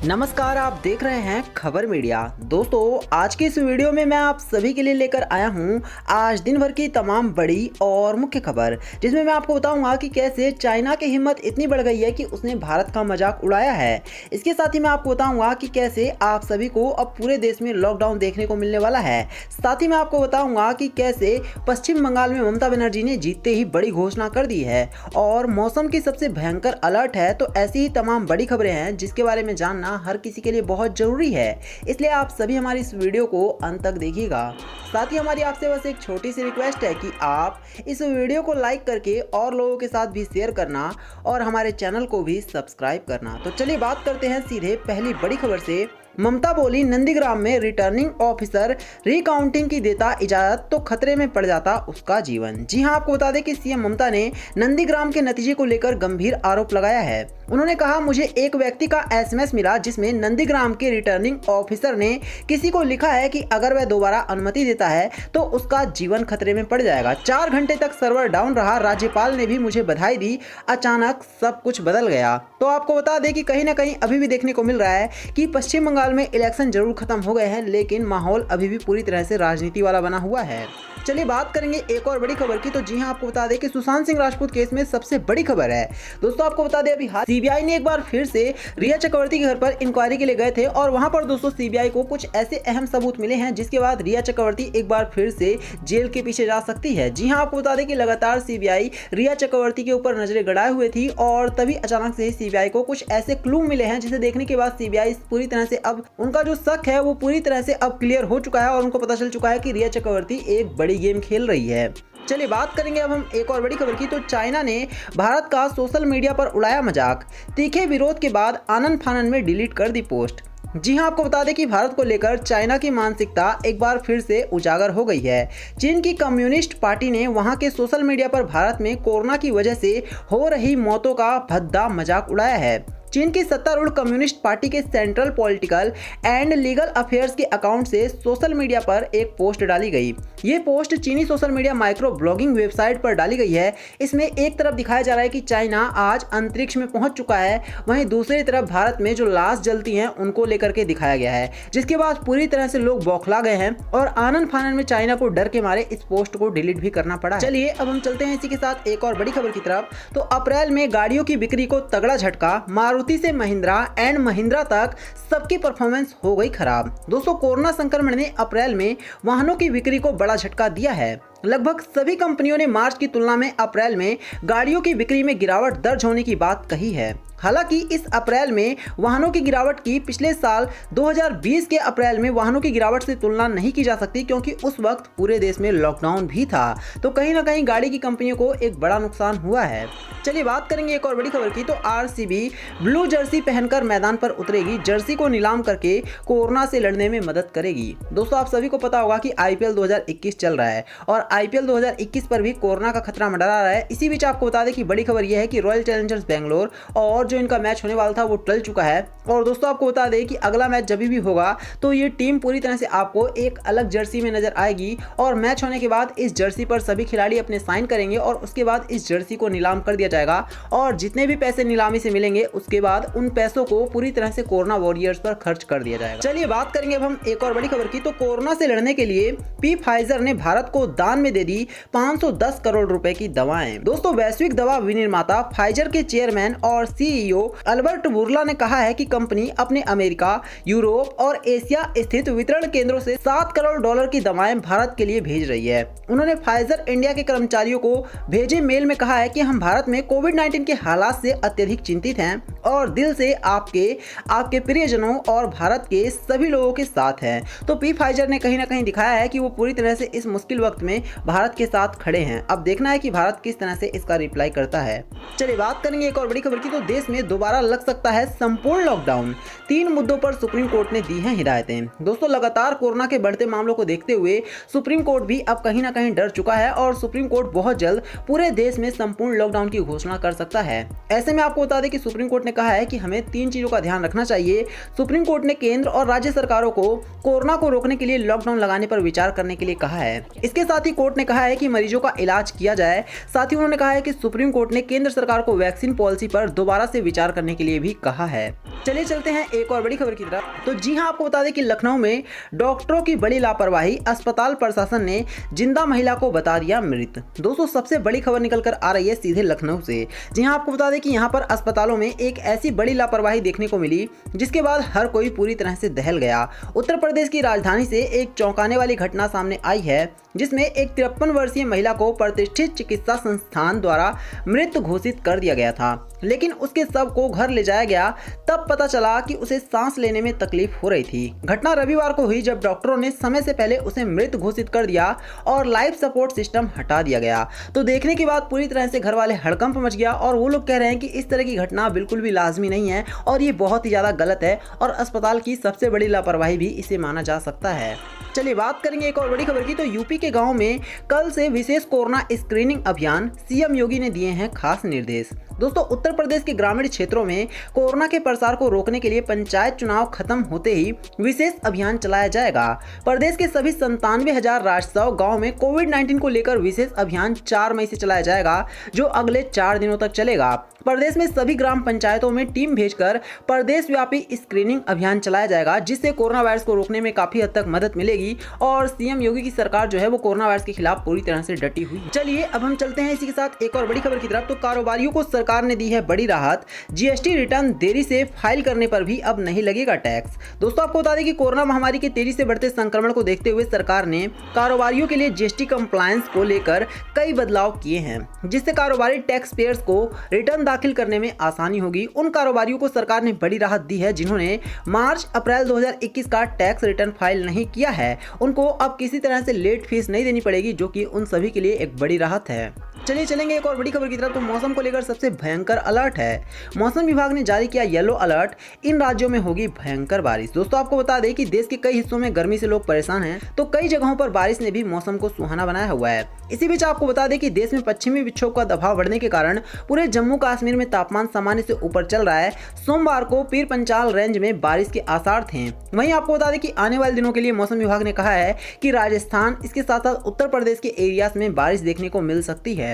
नमस्कार, आप देख रहे हैं खबर मीडिया। दोस्तों, आज की इस वीडियो में मैं आप सभी के लिए लेकर आया हूं आज दिन भर की तमाम बड़ी और मुख्य खबर, जिसमें मैं आपको बताऊंगा कि कैसे चाइना की हिम्मत इतनी बढ़ गई है कि उसने भारत का मजाक उड़ाया है। इसके साथ ही मैं आपको बताऊंगा कि कैसे आप सभी को अब पूरे देश में लॉकडाउन देखने को मिलने वाला है। साथ ही मैं आपको बताऊंगा कि कैसे पश्चिम बंगाल में ममता बनर्जी ने जीतते ही बड़ी घोषणा कर दी है और मौसम की सबसे भयंकर अलर्ट है। तो ऐसी ही तमाम बड़ी खबरें हैं जिसके बारे में जानना हर किसी के लिए बहुत जरूरी है, इसलिए आप सभी हमारी इस वीडियो को अंत तक देखिएगा। साथ ही हमारी आपसे बस एक छोटी सी रिक्वेस्ट है कि आप इस वीडियो को लाइक करके और लोगों के साथ भी शेयर करना और हमारे चैनल को भी सब्सक्राइब करना। तो चलिए बात करते हैं सीधे पहली बड़ी खबर से। ममता बोली, नंदीग्राम में रिटर्निंग ऑफिसर रिकाउंटिंग की देता इजाजत तो खतरे में पड़ जाता उसका जीवन। जी हां, आपको बता दें कि सीएम ममता ने नंदीग्राम के नतीजे को लेकर गंभीर आरोप लगाया है। उन्होंने कहा, मुझे एक व्यक्ति का एसएमएस मिला जिसमें नंदीग्राम के रिटर्निंग ऑफिसर ने किसी को लिखा है कि अगर वह दोबारा अनुमति देता है तो उसका जीवन खतरे में पड़ जाएगा। 4 घंटे तक सर्वर डाउन रहा, राज्यपाल ने भी मुझे बधाई दी, अचानक सब कुछ बदल गया। तो आपको बता दें कि कहीं ना कहीं अभी भी देखने को मिल रहा है कि पश्चिम बंगाल में इलेक्शन जरूर खत्म हो गए हैं, लेकिन माहौल अभी भी पूरी तरह से राजनीति वाला बना हुआ है। चलिए बात करेंगे एक और बड़ी खबर की। तो जी हां, आपको बता दें कि सुशांत सिंह राजपूत केस में सबसे बड़ी खबर है। दोस्तों, आपको बता दें अभी सीबीआई ने एक बार फिर से रिया चक्रवर्ती के घर पर इंक्वायरी के लिए गए थे और वहां पर दोस्तों सीबीआई को कुछ ऐसे अहम सबूत मिले हैं जिसके बाद रिया चक्रवर्ती एक बार फिर से जेल के पीछे जा सकती है। जी हां, आपको बता दें कि लगातार सीबीआई रिया चक्रवर्ती के ऊपर नजरें गड़ाए हुए थी और तभी अचानक से सीबीआई को कुछ ऐसे क्लू मिले हैं जिसे देखने के बाद सीबीआई पूरी तरह से अब उनका जो शक है वो पूरी तरह से अब क्लियर हो चुका है और उनको पता चल चुका है कि रिया चक्रवर्ती एक बड़ी गेम खेल रही है। चलिए बात करेंगे अब हम एक और बड़ी खबर की। तो चाइना ने भारत का सोशल मीडिया पर उड़ाया मजाक, तीखे विरोध के बाद आनन फानन में डिलीट कर दी पोस्ट। जी हां, आपको बता दें कि भारत को लेकर चाइना की मानसिकता एक बार फिर से उजागर हो गई है। चीन की कम्युनिस्ट पार्टी ने वहां के सोशल मीडिया पर भारत में कोरोना की वजह से हो रही मौतों का भद्दा मजाक उड़ाया है। चीन की सत्तारूढ़ कम्युनिस्ट पार्टी के central political and legal affairs के अकाउंट से सोशल मीडिया पर एक पोस्ट डाली गई। ये पोस्ट चीनी social media micro blogging website पर डाली गई है। इसमें एक तरफ दिखाया जा रहा है कि चाइना आज अंतरिक्ष में पहुंच चुका है, वहीं दूसरी तरफ भारत में जो लाश जलती हैं उनको लेकर के दिखाया गया है, जिसके बाद पूरी तरह से लोग बौखला गए हैं और आनन फानन में चाइना को डर के मारे इस पोस्ट को डिलीट भी करना पड़ा। चलिए अब हम चलते हैं इसी के साथ एक और बड़ी खबर की तरफ। तो अप्रैल में गाड़ियों की बिक्री को तगड़ा झटका, मारुति से महिंद्रा एंड महिंद्रा तक सबकी परफॉर्मेंस हो गई खराब। दोस्तों, कोरोना संक्रमण ने अप्रैल में वाहनों की बिक्री को बड़ा झटका दिया है। लगभग सभी कंपनियों ने मार्च की तुलना में अप्रैल में गाड़ियों की बिक्री में गिरावट दर्ज होने की बात कही है। हालांकि इस अप्रैल में वाहनों की गिरावट की पिछले साल 2020 के अप्रैल में वाहनों की गिरावट से तुलना नहीं की जा सकती, क्योंकि उस वक्त पूरे देश में लॉकडाउन भी था। तो कहीं ना कहीं गाड़ी की कंपनियों को एक बड़ा नुकसान हुआ है। चलिए बात करेंगे एक और बड़ी खबर की। तो आरसीबी ब्लू जर्सी पहनकर मैदान पर उतरेगी, जर्सी को नीलाम करके कोरोना से लड़ने में मदद करेगी। दोस्तों, आप सभी को पता होगा कि आईपीएल 2021 चल रहा है और आईपीएल 2021 पर भी कोरोना का खतरा मंडरा रहा है। इसी बीच आपको बता दें कि बड़ी खबर यह है कि रॉयल चैलेंजर्स बेंगलोर और जो इनका मैच होने वाला था वो टल चुका है। और दोस्तों, आपको बता दें कि अगला मैच जब भी होगा तो ये टीम पूरी तरह से आपको एक अलग जर्सी में नजर आएगी और मैच होने के बाद इस जर्सी पर सभी खिलाड़ी अपने साइन करेंगे और उसके बाद इस जर्सी को नीलाम कर दिया जाएगा और जितने भी पैसे नीलामी से मिलेंगे उसके बाद उन पैसों को पूरी तरह से कोरोना वॉरियर्स पर खर्च कर दिया जाएगा। चलिए बात करेंगे अब हम एक और बड़ी खबर की। तो कोरोना से लड़ने के लिए फाइजर ने भारत को दान में दे दी 510 करोड़ रुपए की दवाएं। दोस्तों, वैश्विक दवा विनिर्माता फाइजर के चेयरमैन और सीईओ अल्बर्ट बुर्ला ने कहा है कि कंपनी अपने अमेरिका, यूरोप और एशिया स्थित वितरण केंद्रों से 7 करोड़ डॉलर की दवाएं भारत के लिए भेज रही है। उन्होंने फाइजर इंडिया के कर्मचारियों को भेजे मेल में कहा है कि हम भारत में कोविड-19 के हालात से अत्यधिक चिंतित हैं और दिल से आपके प्रियजनों और भारत के सभी लोगों के साथ हैं। तो फाइजर ने कहीं ना कहीं दिखाया है कि वो पूरी तरह से इस मुश्किल वक्त में भारत के साथ खड़े हैं। अब देखना है कि भारत किस तरह से इसका रिप्लाई करता है। चलिए बात करेंगे एक और बड़ी खबर की। तो देश में दोबारा लग सकता है संपूर्ण लॉकडाउन, 3 मुद्दों पर सुप्रीम कोर्ट ने दी हैं हिदायतें। दोस्तों, लगातार कोरोना के बढ़ते मामलों को देखते हुए सुप्रीम कोर्ट भी अब कहीं ना कहीं डर चुका है और सुप्रीम कोर्ट बहुत जल्द पूरे देश में संपूर्ण लॉकडाउन की घोषणा कर सकता है। ऐसे में आपको बता दें कि सुप्रीम कोर्ट ने कहा है कि हमें 3 चीजों का ध्यान रखना चाहिए। सुप्रीम कोर्ट ने केंद्र और राज्य सरकारों को कोरोना को रोकने के लिए लॉकडाउन लगाने पर विचार करने के लिए कहा है। इसके साथ ही कोर्ट ने कहा है कि मरीजों का इलाज किया जाए। साथ ही उन्होंने कहा है कि सुप्रीम कोर्ट ने केंद्र सरकार को वैक्सीन पॉलिसी पर दोबारा से विचार करने के लिए भी कहा है। चलिए चलते हैं एक और बड़ी खबर की तरफ। तो जी हां, आपको बता दें कि लखनऊ में डॉक्टरों की बड़ी लापरवाही, अस्पताल प्रशासन ने जिंदा महिला को बता दिया मृत। दोस्तों, सबसे बड़ी खबर निकल कर आ रही है सीधे लखनऊ से। जी हां, आपको बता दें कि यहां पर अस्पतालों में एक ऐसी बड़ी लापरवाही देखने को मिली जिसके बाद हर कोई पूरी तरह से दहल गया। उत्तर प्रदेश की राजधानी से एक चौंकाने वाली घटना सामने आई है जिसमें एक 53 वर्षीय महिला को प्रतिष्ठित चिकित्सा संस्थान द्वारा मृत घोषित कर दिया गया था, लेकिन उसके शव को घर ले जाया गया तब पता चला कि उसे सांस लेने में तकलीफ हो रही थी। घटना रविवार को हुई जब डॉक्टरों ने समय से पहले उसे मृत घोषित कर दिया और लाइफ सपोर्ट सिस्टम हटा दिया गया। तो देखने के बाद पूरी तरह से घर वाले हड़कंप मच गया और वो लोग कह रहे हैं कि इस तरह की घटना बिल्कुल भी लाजमी नहीं है और ये बहुत ही ज्यादा गलत है और अस्पताल की सबसे बड़ी लापरवाही भी इसे माना जा सकता है। चलिए बात करेंगे एक और बड़ी खबर की। तो यूपी के गांव में कल से विशेष कोरोना स्क्रीनिंग अभियान, सीएम योगी ने दिए हैं खास निर्देश। दोस्तों, उत्तर प्रदेश के ग्रामीण क्षेत्रों में कोरोना के प्रसार को रोकने के लिए पंचायत चुनाव खत्म होते ही विशेष अभियान चलाया जाएगा। प्रदेश के सभी 97,000 राजस्व गाँव में कोविड-19 को लेकर विशेष अभियान 4 मई से चलाया जाएगा, जो अगले 4 दिनों तक चलेगा। प्रदेश में सभी ग्राम पंचायतों में टीम भेजकर प्रदेश व्यापी स्क्रीनिंग अभियान चलाया जाएगा, जिससे कोरोना वायरस को रोकने में काफी हद तक मदद मिलेगी और सीएम योगी की सरकार जो है वो कोरोना वायरस के खिलाफ पूरी तरह से डटी हुई है। चलिए अब हम चलते हैं इसी के साथ एक और बड़ी खबर की तरफ। तो कारोबारियों को सरकार ने दी है बड़ी राहत, जीएसटी रिटर्न देरी से फाइल करने पर भी अब नहीं लगेगा टैक्स। दोस्तों, आपको बता दें कि कोरोना महामारी के तेजी से बढ़ते संक्रमण को देखते हुए सरकार ने कारोबारियों के लिए जीएसटी कंप्लायंस को लेकर कई बदलाव किए हैं, जिससे कारोबारी टैक्स पेयर्स को रिटर्न दाखिल करने में आसानी होगी। उन कारोबारियों को सरकार ने बड़ी राहत दी है जिन्होंने मार्च अप्रैल 2021 का टैक्स रिटर्न फाइल नहीं किया है। उनको अब किसी तरह से लेट फीस नहीं देनी पड़ेगी, जो कि उन सभी के लिए एक बड़ी राहत है। चलिए चलेंगे एक और बड़ी खबर की तरफ। तो मौसम को लेकर सबसे भयंकर अलर्ट है। मौसम विभाग ने जारी किया येलो अलर्ट, इन राज्यों में होगी भयंकर बारिश। दोस्तों, आपको बता दें कि देश के कई हिस्सों में गर्मी से लोग परेशान हैं, तो कई जगहों पर बारिश ने भी मौसम को सुहाना बनाया हुआ है। इसी बीच आपको बता दें कि देश में पश्चिमी विक्षोभ का दबाव बढ़ने के कारण पूरे जम्मू कश्मीर में तापमान सामान्य से ऊपर चल रहा है। सोमवार को पीर पंचाल रेंज में बारिश के आसार थे। वहीं आपको बता दें कि आने वाले दिनों के लिए मौसम विभाग ने कहा है कि राजस्थान, इसके साथ साथ उत्तर प्रदेश के एरियाज में बारिश देखने को मिल सकती है।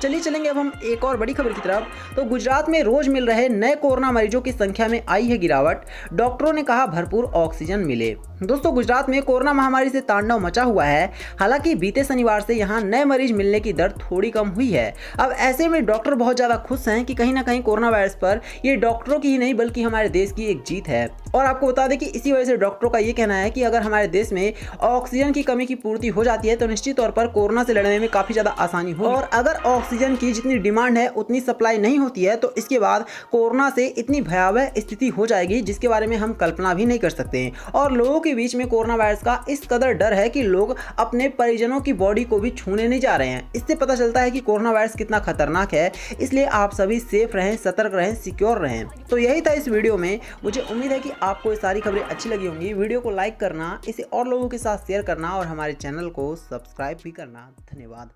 चलिए चलेंगे अब हम एक और बड़ी खबर की तरफ। तो गुजरात में रोज मिल रहे नए कोरोना मरीजों की संख्या में आई है गिरावट, डॉक्टरों ने कहा भरपूर ऑक्सीजन मिले। दोस्तों, गुजरात में कोरोना महामारी से तांडव मचा हुआ है। हालांकि बीते शनिवार से यहां नए मरीज मिलने की दर थोड़ी कम हुई है। अब ऐसे में डॉक्टर बहुत ज्यादा खुश हैं कि कहीं ना कहीं कोरोना वायरस पर ये डॉक्टरों की ही नहीं बल्कि हमारे देश की एक जीत है। और आपको बता दें कि इसी वजह से डॉक्टरों का ये कहना है कि अगर हमारे देश में ऑक्सीजन की कमी की पूर्ति हो जाती है तो निश्चित तौर पर कोरोना से लड़ने में काफी ज्यादा आसानी हो। और अगर ऑक्सीजन की जितनी डिमांड है उतनी सप्लाई नहीं होती है तो इसके बाद कोरोना से इतनी भयावह स्थिति हो जाएगी जिसके बारे में हम कल्पना भी नहीं कर सकते। और लोगों के बीच में कोरोना वायरस का इस कदर डर है कि लोग अपने परिजनों की बॉडी को भी छूने नहीं जा रहे हैं। इससे पता चलता है कि कोरोना वायरस कितना खतरनाक है। इसलिए आप सभी सेफ रहें, सतर्क रहें, सिक्योर रहें। तो यही था इस वीडियो में। मुझे उम्मीद है कि आपको ये सारी खबरें अच्छी लगी होंगी। वीडियो को लाइक करना, इसे और लोगों के साथ शेयर करना और हमारे चैनल को सब्सक्राइब भी करना। धन्यवाद।